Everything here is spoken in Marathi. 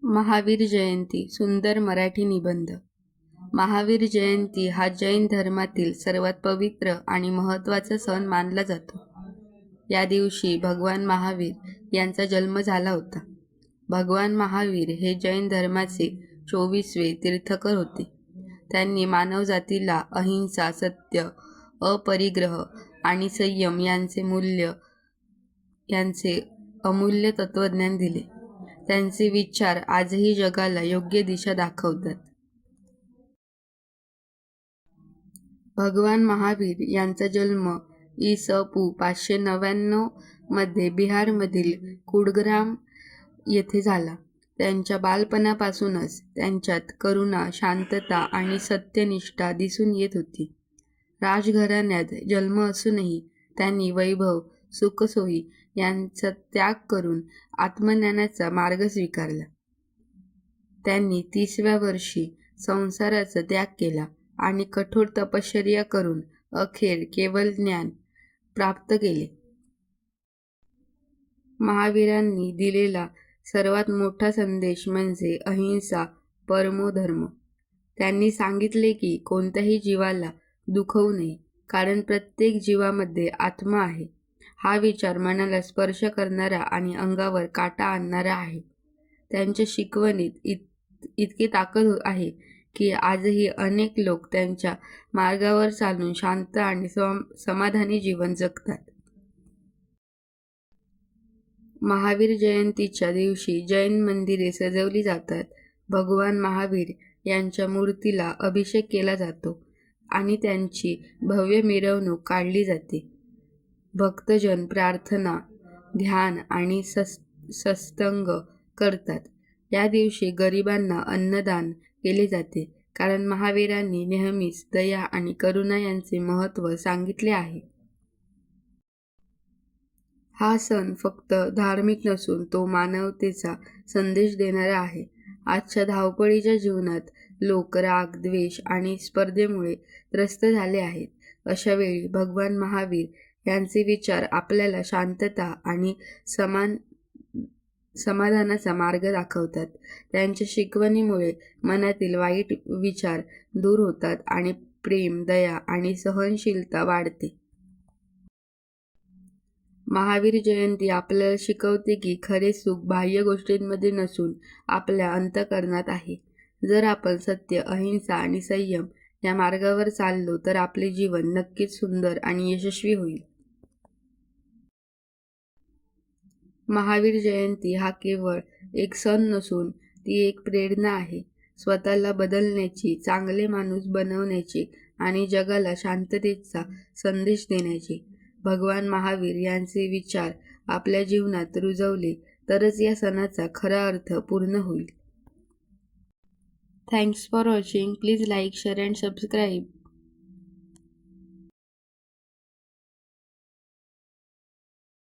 महावीर जयंती सुंदर मराठी निबंध. महावीर जयंती हा जैन धर्मातील सर्वात पवित्र आणि महत्त्वाचा सण मानला जातो. या दिवशी भगवान महावीर यांचा जन्म झाला होता. भगवान महावीर हे जैन धर्माचे 24वे तीर्थकर होते. त्यांनी मानवजातीला अहिंसा, सत्य, अपरिग्रह आणि संयम यांचे अमूल्य तत्त्वज्ञान दिले. त्यांचे विचार आजही जगाला योग्य दिशा दाखवतात. भगवान महावीर यांचा जन्म इ.स.पू. 599 मध्ये बिहारमधील कुडग्राम येथे झाला. त्यांच्या बालपणापासूनच त्यांच्यात करुणा, शांतता आणि सत्यनिष्ठा दिसून येत होती. राजघराण्यात जन्म असूनही त्यांनी वैभव, सुखसोयी यांचा त्याग करून आत्मज्ञानाचा मार्ग स्वीकारला. त्यांनी 30व्या वर्षी संसाराचा त्याग केला आणि कठोर तपश्चर्या करून अखेर केवळ ज्ञान प्राप्त केले. महावीरांनी दिलेला सर्वात मोठा संदेश म्हणजे अहिंसा परमो धर्म. त्यांनी सांगितले की कोणत्याही जीवाला दुखवू नये, कारण प्रत्येक जीवामध्ये आत्मा आहे. हा विचार मनाला स्पर्श करणारा आणि अंगावर काटा आणणारा आहे. त्यांच्या शिकवणीत इतकी ताकद आहे की आजही अनेक लोक त्यांच्या मार्गावर चालून शांत आणि समाधानी जीवन जगतात. महावीर जयंतीच्या दिवशी जैन मंदिरे सजवली जातात. भगवान महावीर यांच्या मूर्तीला अभिषेक केला जातो आणि त्यांची भव्य मिरवणूक काढली जाते. भक्तजन प्रार्थना, ध्यान आणि सत्संग करतात. या दिवशी गरिबांना अन्नदान केले जाते, कारण महावीरांनी नेहमीच दया आणि करुणा यांचे महत्त्व सांगितले आहे. हा सण फक्त धार्मिक नसून तो मानवतेचा संदेश देणारा आहे. आजच्या धावपळीच्या जीवनात लोक राग, द्वेष आणि स्पर्धेमुळे त्रस्त झाले आहेत. अशा वेळी भगवान महावीर यांचे विचार आपल्याला शांतता आणि समाधानाचा मार्ग दाखवतात. त्यांच्या शिकवणीमुळे मनातील वाईट विचार दूर होतात आणि प्रेम, दया आणि सहनशीलता वाढते. महावीर जयंती आपल्याला शिकवते की खरे सुख बाह्य गोष्टींमध्ये नसून आपल्या अंतःकरणात आहे. जर आपण सत्य, अहिंसा आणि संयम या मार्गावर चाललो तर आपले जीवन नक्कीच सुंदर आणि यशस्वी होईल. महावीर जयंती हा केवळ एक सण नसून ती एक प्रेरणा आहे. स्वतःला बदलण्याची, चांगले माणूस बनवण्याची आणि जगाला शांततेचा संदेश देण्याची. भगवान महावीर यांचे विचार आपल्या जीवनात रुजवले तरच या सणाचा खरा अर्थ पूर्ण होईल. Thanks for watching. Please like, share and subscribe.